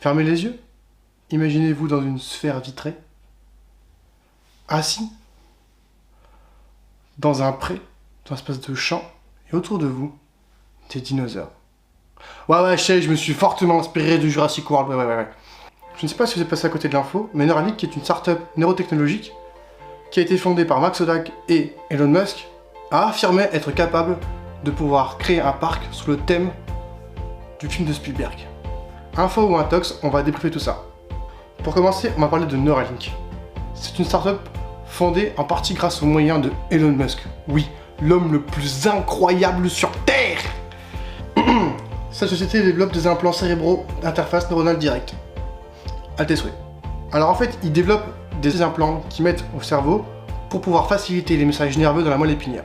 Fermez les yeux. Imaginez-vous dans une sphère vitrée, assis, dans un pré, dans un espace de champ, et autour de vous, des dinosaures. Ouais, je sais, je me suis fortement inspiré du Jurassic World, ouais. Je ne sais pas si vous êtes passé à côté de l'info, mais Neuralink, qui est une start-up neurotechnologique, qui a été fondée par Max Hodak et Elon Musk, a affirmé être capable de pouvoir créer un parc sous le thème du film de Spielberg. Info ou intox, on va débriefer tout ça. Pour commencer, on va parler de Neuralink. C'est une start-up fondée en partie grâce aux moyens de Elon Musk. Oui, l'homme le plus incroyable sur Terre. Cette société développe des implants cérébraux d'interface neuronale directe. À tes souhaits. Alors en fait, il développe des implants qui mettent au cerveau pour pouvoir faciliter les messages nerveux dans la moelle épinière.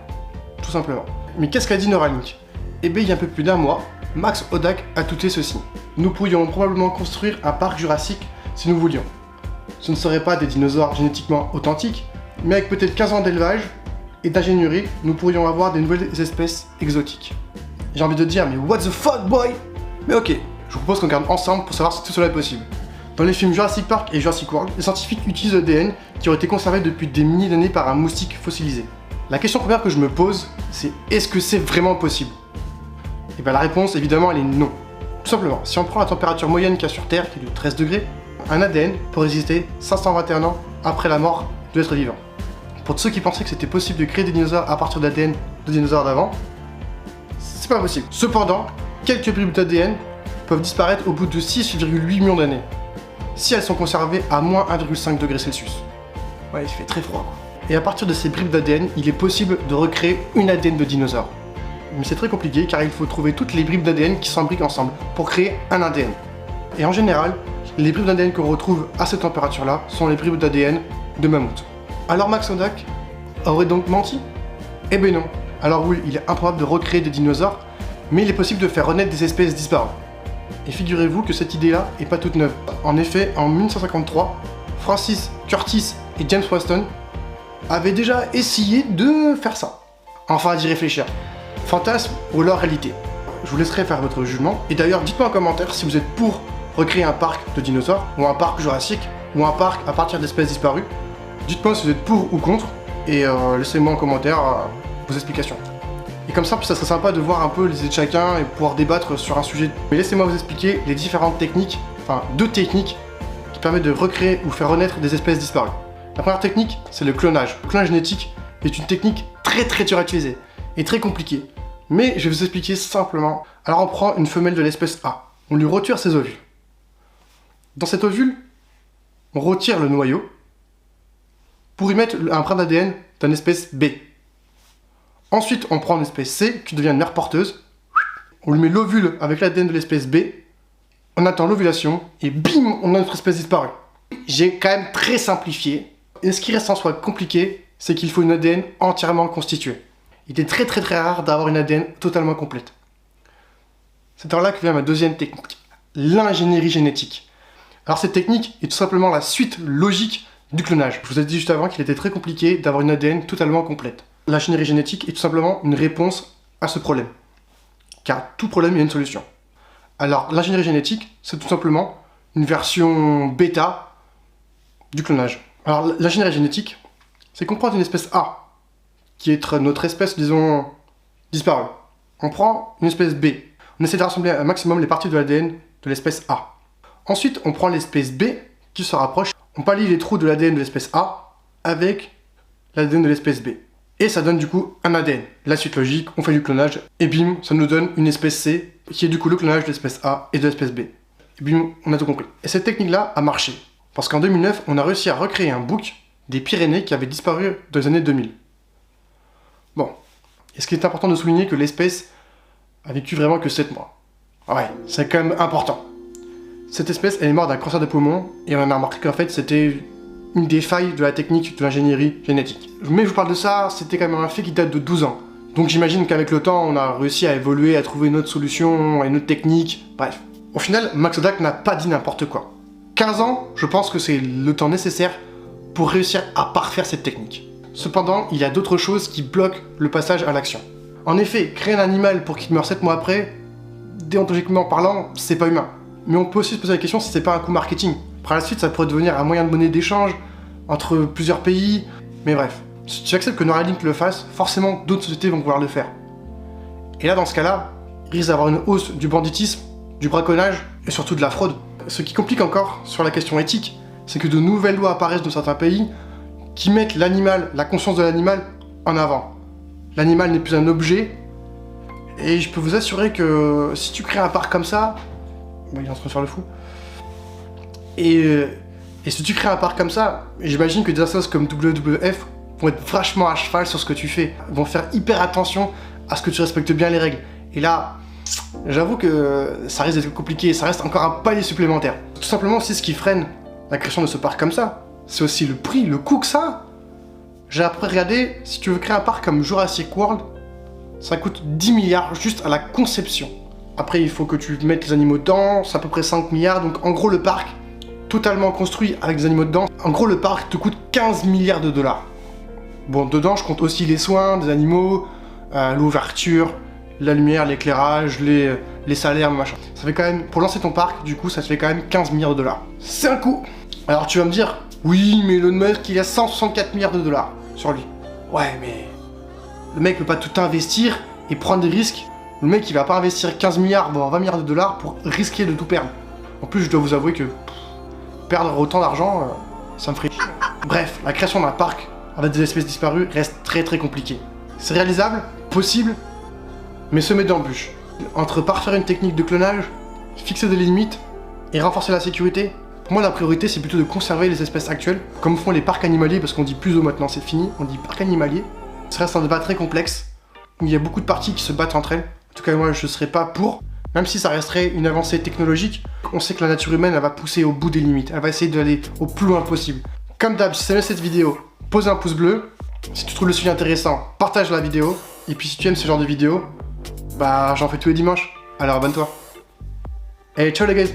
Tout simplement. Mais qu'est-ce qu'a dit Neuralink? Eh bien, il y a un peu plus d'un mois, Max Hodak a tweeté ceci. Nous pourrions probablement construire un parc jurassique si nous voulions. Ce ne seraient pas des dinosaures génétiquement authentiques, mais avec peut-être 15 ans d'élevage et d'ingénierie, nous pourrions avoir des nouvelles espèces exotiques. J'ai envie de dire, mais what the fuck, boy? Mais ok, je vous propose qu'on regarde ensemble pour savoir si tout cela est possible. Dans les films Jurassic Park et Jurassic World, les scientifiques utilisent l'ADN qui aurait été conservé depuis des milliers d'années par un moustique fossilisé. La question première que je me pose, c'est est-ce que c'est vraiment possible? Et bien la réponse, évidemment, elle est non. Tout simplement, si on prend la température moyenne qu'il y a sur Terre, qui est de 13 degrés, un ADN peut résister 521 ans après la mort de l'être vivant. Pour ceux qui pensaient que c'était possible de créer des dinosaures à partir d'ADN de dinosaures d'avant, c'est pas possible. Cependant, quelques bribes d'ADN peuvent disparaître au bout de 6,8 millions d'années, si elles sont conservées à moins 1,5 degrés Celsius. Ouais, il fait très froid, quoi. Et à partir de ces bribes d'ADN, il est possible de recréer une ADN de dinosaure. Mais c'est très compliqué car il faut trouver toutes les bribes d'ADN qui s'embriquent ensemble pour créer un ADN. Et en général, les bribes d'ADN qu'on retrouve à cette température-là sont les bribes d'ADN de mammouth. Alors Max Hodak aurait donc menti? Eh ben non. Alors oui, il est improbable de recréer des dinosaures, mais il est possible de faire renaître des espèces disparues. Et figurez-vous que cette idée-là est pas toute neuve. En effet, en 1953, Francis Curtis et James Weston avaient déjà essayé de faire ça. Enfin, d'y réfléchir. Fantasme ou alors réalité? Je vous laisserai faire votre jugement. Et d'ailleurs, dites-moi en commentaire si vous êtes pour recréer un parc de dinosaures, ou un parc jurassique, ou un parc à partir d'espèces disparues. Dites-moi si vous êtes pour ou contre, et laissez-moi en commentaire vos explications. Et comme ça, ça serait sympa de voir un peu les idées de chacun et pouvoir débattre sur un sujet. Mais laissez-moi vous expliquer les différentes techniques, enfin deux techniques, qui permettent de recréer ou faire renaître des espèces disparues. La première technique, c'est le clonage. Le clonage génétique est une technique très dure à utiliser, et très compliquée. Mais je vais vous expliquer simplement. Alors on prend une femelle de l'espèce A, on lui retire ses ovules. Dans cet ovule, on retire le noyau pour y mettre un brin d'ADN d'une espèce B. Ensuite, on prend une espèce C qui devient une mère porteuse. On lui met l'ovule avec l'ADN de l'espèce B. On attend l'ovulation et bim, on a notre espèce disparue. J'ai quand même très simplifié. Et ce qui reste en soi compliqué, c'est qu'il faut une ADN entièrement constituée. Il est très rare d'avoir une ADN totalement complète. C'est alors là que vient ma deuxième technique, l'ingénierie génétique. Alors cette technique est tout simplement la suite logique du clonage. Je vous ai dit juste avant qu'il était très compliqué d'avoir une ADN totalement complète. L'ingénierie génétique est tout simplement une réponse à ce problème. Car tout problème, il y a une solution. Alors l'ingénierie génétique, c'est tout simplement une version bêta du clonage. Alors l'ingénierie génétique, c'est qu'on prend une espèce A, qui est notre espèce, disons, disparue. On prend une espèce B. On essaie de rassembler un maximum les parties de l'ADN de l'espèce A. Ensuite, on prend l'espèce B qui se rapproche. On pallie les trous de l'ADN de l'espèce A avec l'ADN de l'espèce B. Et ça donne du coup un ADN. La suite logique, on fait du clonage et bim, ça nous donne une espèce C qui est du coup le clonage de l'espèce A et de l'espèce B. Et bim, on a tout compris. Et cette technique-là a marché. Parce qu'en 2009, on a réussi à recréer un bouc des Pyrénées qui avait disparu dans les années 2000. Bon. Et ce qui est important de souligner que l'espèce a vécu vraiment que 7 mois. Ouais, c'est quand même important. Cette espèce, elle est morte d'un cancer de poumon, et on a remarqué qu'en fait, c'était une des failles de la technique de l'ingénierie génétique. Mais je vous parle de ça, c'était quand même un fait qui date de 12 ans. Donc j'imagine qu'avec le temps, on a réussi à évoluer, à trouver une autre solution, une autre technique, bref. Au final, Max Hodak n'a pas dit n'importe quoi. 15 ans, je pense que c'est le temps nécessaire pour réussir à parfaire cette technique. Cependant, il y a d'autres choses qui bloquent le passage à l'action. En effet, créer un animal pour qu'il meure 7 mois après, déontologiquement parlant, c'est pas humain. Mais on peut aussi se poser la question si c'est pas un coup marketing. Par la suite, ça pourrait devenir un moyen de monnaie d'échange entre plusieurs pays. Mais bref, si tu acceptes que Neuralink le fasse, forcément d'autres sociétés vont vouloir le faire. Et là, dans ce cas-là, il risque d'avoir une hausse du banditisme, du braconnage et surtout de la fraude. Ce qui complique encore sur la question éthique, c'est que de nouvelles lois apparaissent dans certains pays qui mettent l'animal, la conscience de l'animal en avant. L'animal n'est plus un objet, et je peux vous assurer que si tu crées un parc comme ça, il est en train de faire le fou, et si tu crées un parc comme ça, j'imagine que des associations comme WWF vont être vachement à cheval sur ce que tu fais, vont faire hyper attention à ce que tu respectes bien les règles. Et là, j'avoue que ça risque d'être compliqué, ça reste encore un palier supplémentaire. Tout simplement, c'est ce qui freine la création de ce parc comme ça. C'est aussi le prix, le coût que ça a. J'ai après regardé, si tu veux créer un parc comme Jurassic World, ça coûte 10 milliards juste à la conception. Après, il faut que tu mettes les animaux dedans, c'est à peu près 5 milliards, donc en gros le parc, totalement construit avec des animaux dedans, en gros le parc te coûte 15 milliards de dollars. Bon, dedans je compte aussi les soins des animaux, l'ouverture, la lumière, l'éclairage, les salaires, machin. Ça fait quand même, pour lancer ton parc, du coup, ça te fait quand même 15 milliards de dollars. C'est un coût. Alors tu vas me dire, oui, mais Elon Musk, il a 164 milliards de dollars sur lui. Ouais, mais le mec peut pas tout investir et prendre des risques. Le mec, il va pas investir 15 milliards, voire 20 milliards de dollars pour risquer de tout perdre. En plus, je dois vous avouer que perdre autant d'argent, ça me ferait chier. Bref, la création d'un parc avec des espèces disparues reste très très compliqué. C'est réalisable, possible, mais semé d'embûches. Entre parfaire une technique de clonage, fixer des limites et renforcer la sécurité, pour moi la priorité c'est plutôt de conserver les espèces actuelles, comme font les parcs animaliers, parce qu'on dit plus zoo maintenant, c'est fini, on dit parc animalier. Ça reste un débat très complexe, où il y a beaucoup de parties qui se battent entre elles. En tout cas moi je serais pas pour, même si ça resterait une avancée technologique, on sait que la nature humaine elle va pousser au bout des limites, elle va essayer d'aller au plus loin possible. Comme d'hab, si tu aimes cette vidéo, pose un pouce bleu, si tu trouves le sujet intéressant, partage la vidéo, et puis si tu aimes ce genre de vidéo, bah j'en fais tous les dimanches, alors abonne-toi. Et ciao les gars.